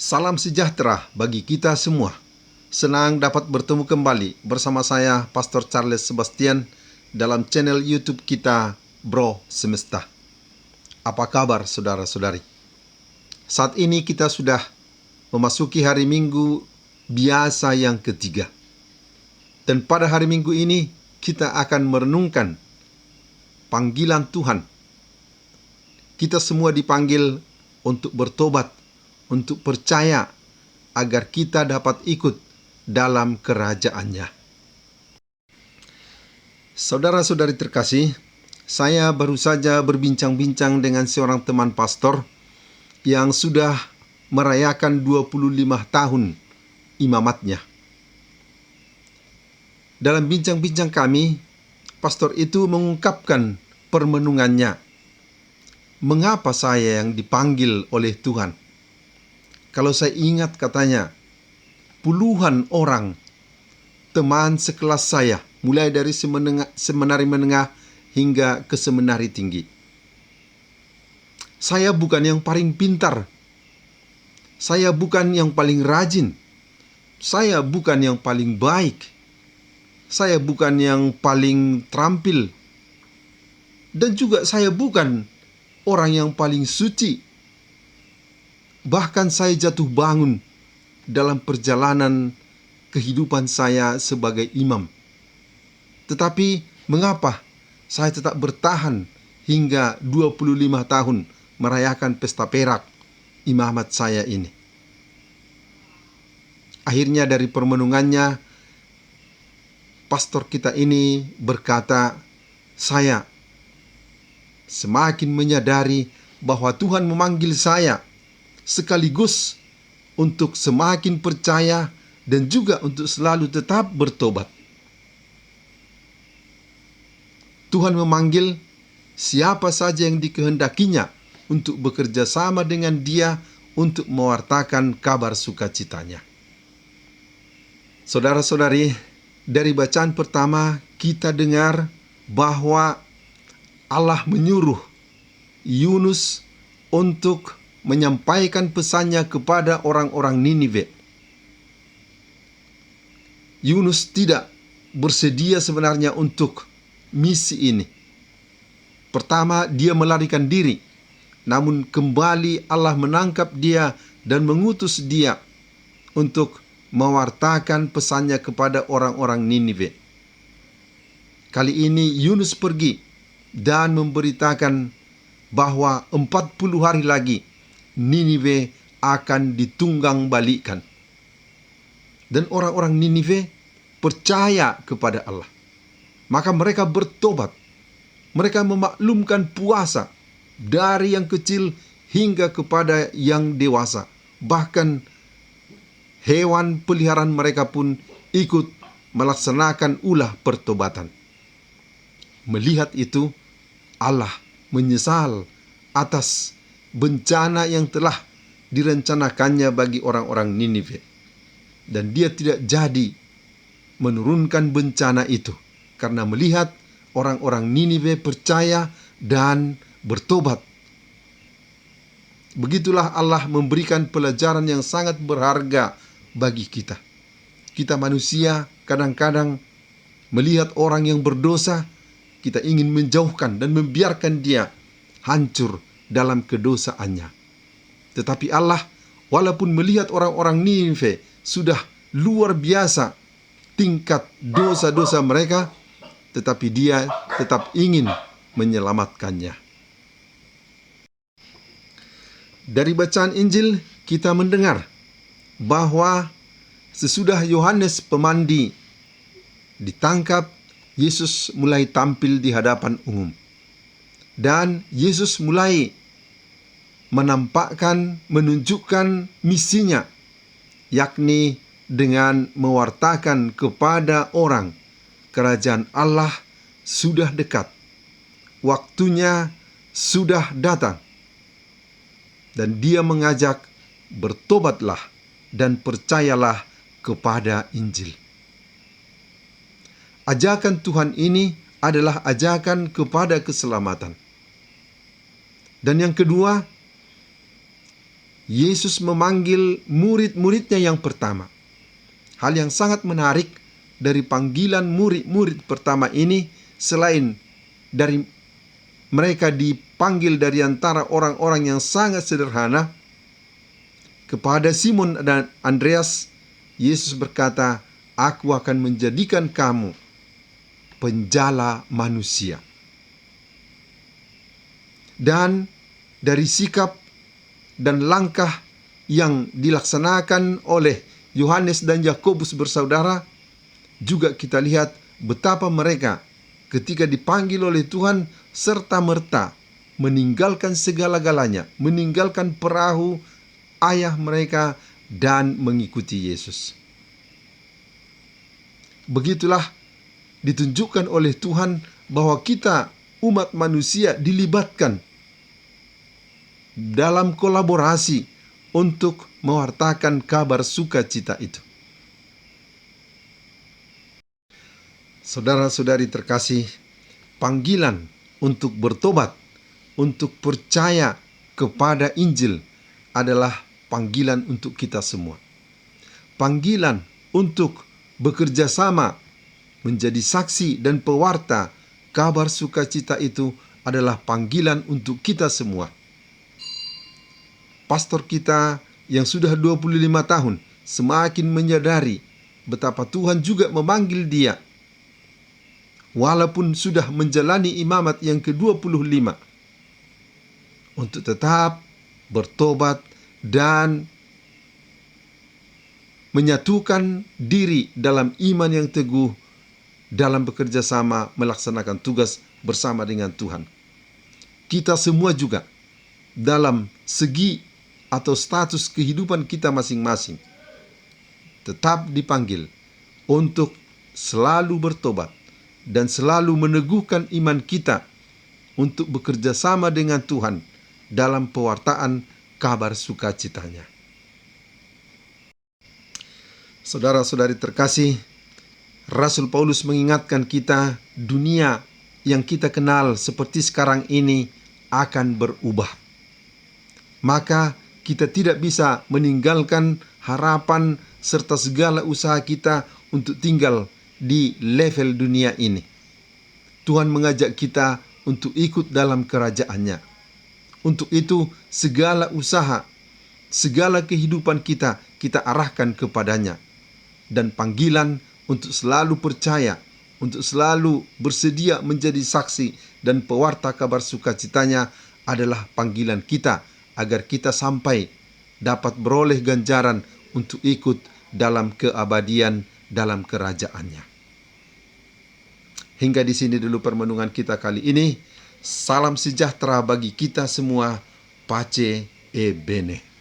Salam sejahtera bagi kita semua. Senang dapat bertemu kembali bersama saya, Pastor Charles Sebastian, dalam channel YouTube kita, Bro Semesta. Apa kabar saudara-saudari? Saat ini kita sudah memasuki hari Minggu biasa yang ketiga. Dan pada hari Minggu ini kita akan merenungkan panggilan Tuhan. Kita semua dipanggil untuk bertobat, untuk percaya agar kita dapat ikut dalam kerajaannya. Saudara-saudari terkasih, saya baru saja berbincang-bincang dengan seorang teman pastor yang sudah merayakan 25 tahun imamatnya. Dalam bincang-bincang kami, pastor itu mengungkapkan permenungannya. Mengapa saya yang dipanggil oleh Tuhan? Kalau saya ingat, katanya, puluhan orang teman sekelas saya, mulai dari seminari menengah hingga ke seminari tinggi. Saya bukan yang paling pintar. Saya bukan yang paling rajin. Saya bukan yang paling baik. Saya bukan yang paling terampil. Dan juga saya bukan orang yang paling suci. Bahkan saya jatuh bangun dalam perjalanan kehidupan saya sebagai imam. Tetapi mengapa saya tetap bertahan hingga 25 tahun merayakan pesta perak imamat saya ini? Akhirnya dari permenungannya, pastor kita ini berkata, saya semakin menyadari bahwa Tuhan memanggil saya sekaligus untuk semakin percaya dan juga untuk selalu tetap bertobat. Tuhan memanggil siapa saja yang dikehendakinya untuk bekerja sama dengan Dia untuk mewartakan kabar sukacitanya. Saudara-saudari, dari bacaan pertama kita dengar bahwa Allah menyuruh Yunus untuk menyampaikan pesannya kepada orang-orang Niniwe. Yunus tidak bersedia sebenarnya untuk misi ini. Pertama, dia melarikan diri, namun kembali Allah menangkap dia dan mengutus dia untuk mewartakan pesannya kepada orang-orang Niniwe. Kali ini Yunus pergi dan memberitakan bahwa 40 hari lagi Niniwe akan ditunggang balikkan. Dan orang-orang Niniwe percaya kepada Allah. Maka mereka bertobat. Mereka memaklumkan puasa dari yang kecil hingga kepada yang dewasa. Bahkan hewan peliharaan mereka pun ikut melaksanakan ulah pertobatan. Melihat itu, Allah menyesal atas bencana yang telah direncanakannya bagi orang-orang Niniwe. Dan Dia tidak jadi menurunkan bencana itu karena melihat orang-orang Niniwe percaya dan bertobat. Begitulah Allah memberikan pelajaran yang sangat berharga bagi kita. Kita manusia kadang-kadang melihat orang yang berdosa, kita ingin menjauhkan dan membiarkan dia hancur dalam kedosaannya. Tetapi Allah, walaupun melihat orang-orang Niniwe sudah luar biasa tingkat dosa-dosa mereka, tetapi Dia tetap ingin menyelamatkannya. Dari bacaan Injil kita mendengar bahwa sesudah Yohanes Pemandi ditangkap, Yesus mulai tampil di hadapan umum. Dan Yesus mulai menunjukkan misinya, yakni dengan mewartakan kepada orang, kerajaan Allah sudah dekat, waktunya sudah datang. Dan Dia mengajak, bertobatlah dan percayalah kepada Injil. Ajakan Tuhan ini adalah ajakan kepada keselamatan. Dan yang kedua, Yesus memanggil murid-muridnya yang pertama. Hal yang sangat menarik dari panggilan murid-murid pertama ini, selain dari mereka dipanggil dari antara orang-orang yang sangat sederhana, kepada Simon dan Andreas, Yesus berkata, "Aku akan menjadikan kamu penjala manusia." Dan dari sikap dan langkah yang dilaksanakan oleh Yohanes dan Yakobus bersaudara, juga kita lihat betapa mereka ketika dipanggil oleh Tuhan serta-merta meninggalkan segala-galanya, meninggalkan perahu ayah mereka dan mengikuti Yesus. Begitulah ditunjukkan oleh Tuhan bahwa kita umat manusia dilibatkan dalam kolaborasi untuk mewartakan kabar sukacita itu. Saudara-saudari terkasih, panggilan untuk bertobat, untuk percaya kepada Injil adalah panggilan untuk kita semua. Panggilan untuk bekerja sama menjadi saksi dan pewarta kabar sukacita itu adalah panggilan untuk kita semua. Pastor kita yang sudah 25 tahun semakin menyadari betapa Tuhan juga memanggil dia, walaupun sudah menjalani imamat yang ke-25, untuk tetap bertobat dan menyatukan diri dalam iman yang teguh dalam bekerja sama melaksanakan tugas bersama dengan Tuhan. Kita semua juga dalam segi atau status kehidupan kita masing-masing tetap dipanggil untuk selalu bertobat dan selalu meneguhkan iman kita untuk bekerja sama dengan Tuhan dalam pewartaan kabar sukacitanya. Saudara-saudari terkasih, Rasul Paulus mengingatkan kita, dunia yang kita kenal seperti sekarang ini akan berubah. Maka kita tidak bisa meninggalkan harapan serta segala usaha kita untuk tinggal di level dunia ini. Tuhan mengajak kita untuk ikut dalam kerajaannya. Untuk itu segala usaha, segala kehidupan kita arahkan kepadanya. Dan panggilan untuk selalu percaya, untuk selalu bersedia menjadi saksi dan pewarta kabar sukacitanya adalah panggilan kita agar kita sampai dapat beroleh ganjaran untuk ikut dalam keabadian dalam kerajaannya. Hingga di sini dulu permenungan kita kali ini. Salam sejahtera bagi kita semua. Pace e bene.